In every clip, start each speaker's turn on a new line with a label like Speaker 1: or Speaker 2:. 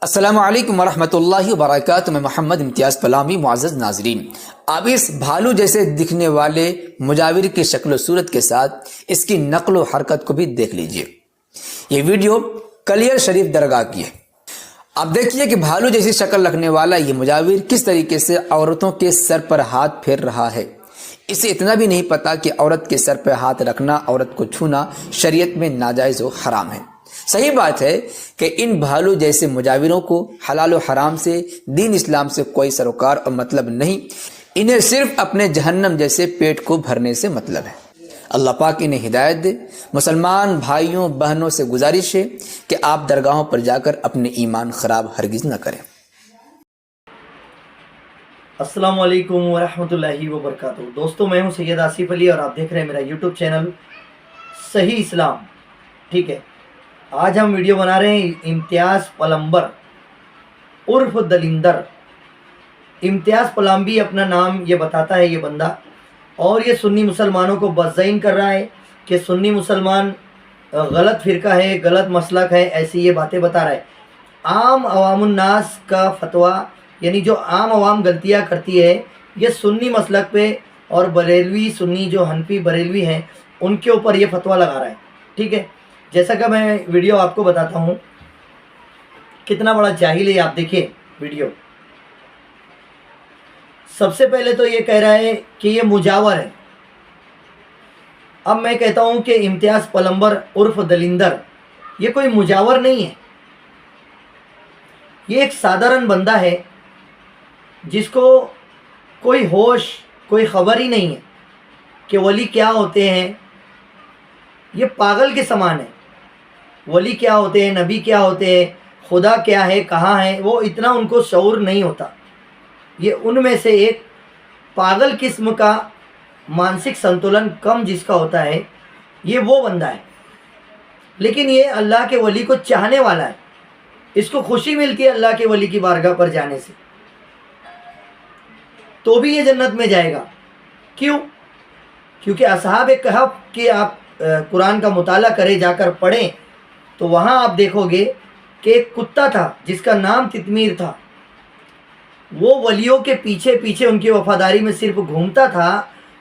Speaker 1: السلام علیکم ورحمۃ اللہ وبرکاتہ۔ میں محمد امتیاز پلامی۔ معزز ناظرین، اب اس بھالو جیسے دکھنے والے مجاور کی شکل و صورت کے ساتھ اس کی نقل و حرکت کو بھی دیکھ لیجئے۔ یہ ویڈیو کلیر شریف درگاہ کی ہے۔ اب دیکھیے کہ بھالو جیسی شکل رکھنے والا یہ مجاور کس طریقے سے عورتوں کے سر پر ہاتھ پھیر رہا ہے۔ اسے اتنا بھی نہیں پتا کہ عورت کے سر پہ ہاتھ رکھنا، عورت کو چھونا شریعت میں ناجائز و حرام ہے۔ صحیح بات ہے کہ ان بھالو جیسے مجاوروں کو حلال و حرام سے، دین اسلام سے کوئی سروکار اور مطلب نہیں، انہیں صرف اپنے جہنم جیسے پیٹ کو بھرنے سے مطلب ہے۔ اللہ پاک انہیں ہدایت دے۔ مسلمان بھائیوں بہنوں سے گزارش ہے کہ آپ درگاہوں پر جا کر اپنے ایمان خراب ہرگز نہ کریں۔
Speaker 2: السلام علیکم ورحمۃ اللہ وبرکاتہ۔ دوستو، میں ہوں سید آصف علی اور آپ دیکھ رہے ہیں میرا یوٹیوب چینل صحیح اسلام۔ ٹھیک ہے، آج ہم ویڈیو بنا رہے ہیں امتیاز پلمبر عرف دلندر۔ امتیاز پلامبی اپنا نام یہ بتاتا ہے یہ بندہ، اور یہ سنی مسلمانوں کو بزعین کر رہا ہے کہ سنی مسلمان غلط فرقہ ہے، غلط مسلک ہے، ایسی یہ باتیں بتا رہا ہے۔ عام عوام الناس کا فتویٰ، یعنی جو عام عوام غلطیاں کرتی ہے، یہ سنی مسلک پہ اور بریلوی سنی جو حنفی بریلوی ہیں ان کے اوپر یہ فتویٰ لگا رہا ہے۔ ٹھیک ہے، جیسا کہ میں ویڈیو آپ کو بتاتا ہوں، کتنا بڑا جاہل ہے۔ آپ دیکھیے ویڈیو، سب سے پہلے تو یہ کہہ رہا ہے کہ یہ مجاور ہے۔ اب میں کہتا ہوں کہ امتیاز پلمبر عرف دلندر یہ کوئی مجاور نہیں ہے، یہ ایک سادھارن بندہ ہے جس کو کوئی ہوش، کوئی خبر ہی نہیں ہے کہ ولی کیا ہوتے ہیں۔ یہ پاگل کے سامان ہے۔ ولی کیا ہوتے ہیں، نبی کیا ہوتے ہیں، خدا کیا ہے، کہاں ہے، وہ اتنا ان کو شعور نہیں ہوتا۔ یہ ان میں سے ایک پاگل قسم کا مانسک سنتولن کم جس کا ہوتا ہے، یہ وہ بندہ ہے۔ لیکن یہ اللہ کے ولی کو چاہنے والا ہے، اس کو خوشی ملتی ہے اللہ کے ولی کی بارگاہ پر جانے سے، تو بھی یہ جنت میں جائے گا۔ کیوں؟ کیونکہ اصحاب کہف کے آپ قرآن کا مطالعہ کریں، جا کر پڑھیں، تو وہاں آپ دیکھو گے کہ ایک کتا تھا جس کا نام تتمیر تھا، وہ ولیوں کے پیچھے پیچھے ان کی وفاداری میں صرف گھومتا تھا۔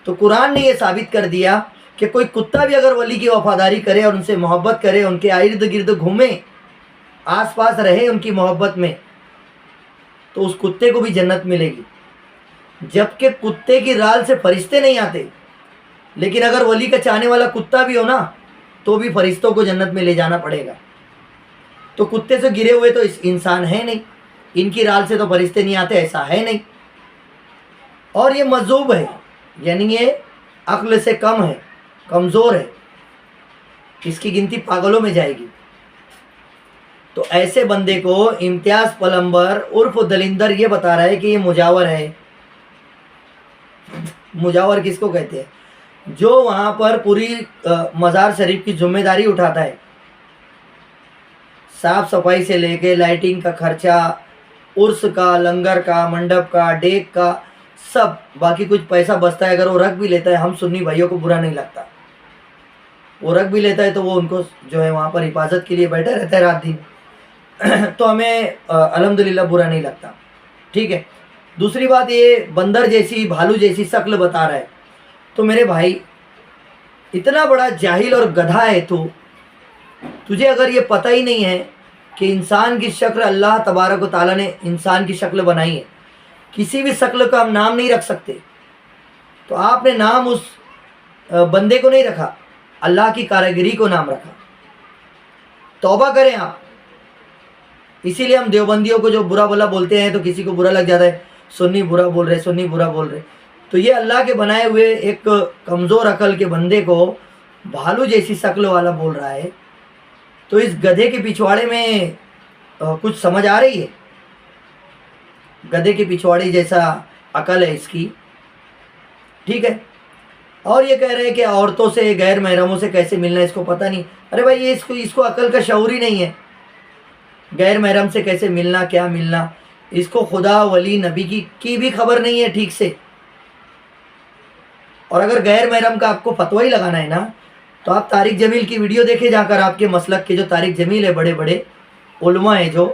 Speaker 2: تو قرآن نے یہ ثابت کر دیا کہ کوئی کتا بھی اگر ولی کی وفاداری کرے اور ان سے محبت کرے، ان کے ارد گرد گھومے، آس پاس رہے ان کی محبت میں، تو اس کتے کو بھی جنت ملے گی۔ جبکہ کتے کی رال سے فرشتے نہیں آتے، لیکن اگر ولی کا چاہنے والا کتا بھی ہو نا تو بھی فرشتوں کو جنت میں لے جانا پڑے گا۔ تو کتے سے گرے ہوئے تو انسان ہے نہیں، ان کی رال سے تو فرشتے نہیں آتے، ایسا ہے نہیں۔ اور یہ مذہوب ہے، یعنی یہ عقل سے کم ہے، کمزور ہے، اس کی گنتی پاگلوں میں جائے گی۔ تو ایسے بندے کو امتیاز پلمبر عرف دلندر یہ بتا رہا ہے کہ یہ مجاور ہے۔ مجاور کس کو کہتے ہیں؟ جو وہاں پر پوری مزار شریف کی ذمہ داری اٹھاتا ہے، صاف صفائی سے لے کے لائٹنگ کا خرچہ، عرس کا، لنگر کا، منڈپ کا، ڈیک کا، سب، باقی کچھ پیسہ بچتا ہے اگر وہ رکھ بھی لیتا ہے، ہم سنی بھائیوں کو برا نہیں لگتا۔ وہ رکھ بھی لیتا ہے تو وہ ان کو جو ہے وہاں پر حفاظت کے لیے بیٹھا رہتا ہے رات دن، تو ہمیں الحمدللہ برا نہیں لگتا۔ ٹھیک ہے، دوسری بات، یہ بندر جیسی، بھالو جیسی شکل بتا رہا ہے، تو میرے بھائی اتنا بڑا جاہل اور گدھا ہے تو، تجھے اگر یہ پتہ ہی نہیں ہے کہ انسان کی شکل اللہ تبارک و تعالیٰ نے انسان کی شکل بنائی ہے، کسی بھی شکل کا ہم نام نہیں رکھ سکتے، تو آپ نے نام اس بندے کو نہیں رکھا، اللہ کی کاریگری کو نام رکھا۔ توبہ کریں آپ۔ اسی لیے ہم دیوبندیوں کو جو برا بلا بولتے ہیں تو کسی کو برا لگ جاتا ہے، سنی برا بول رہے، سنی برا بول رہے، تو یہ اللہ کے بنائے ہوئے ایک کمزور عقل کے بندے کو بھالو جیسی شکل والا بول رہا ہے، تو اس گدھے کے پچھواڑے میں کچھ سمجھ آ رہی ہے؟ گدھے کے پچھواڑے جیسا عقل ہے اس کی۔ ٹھیک ہے، اور یہ کہہ رہے ہیں کہ عورتوں سے، غیر محرموں سے کیسے ملنا ہے اس کو پتہ نہیں۔ ارے بھائی، یہ اس کو عقل کا شعور ہی نہیں ہے، غیر محرم سے کیسے ملنا، کیا ملنا، اس کو خدا، ولی، نبی کی بھی خبر نہیں ہے ٹھیک سے۔ اور اگر غیر محرم کا آپ کو فتویٰ ہی لگانا ہے نا، تو آپ طارق جمیل کی ویڈیو دیکھیں جا کر، آپ کے مسلک کے جو طارق جمیل ہے، بڑے بڑے علماء ہیں جو،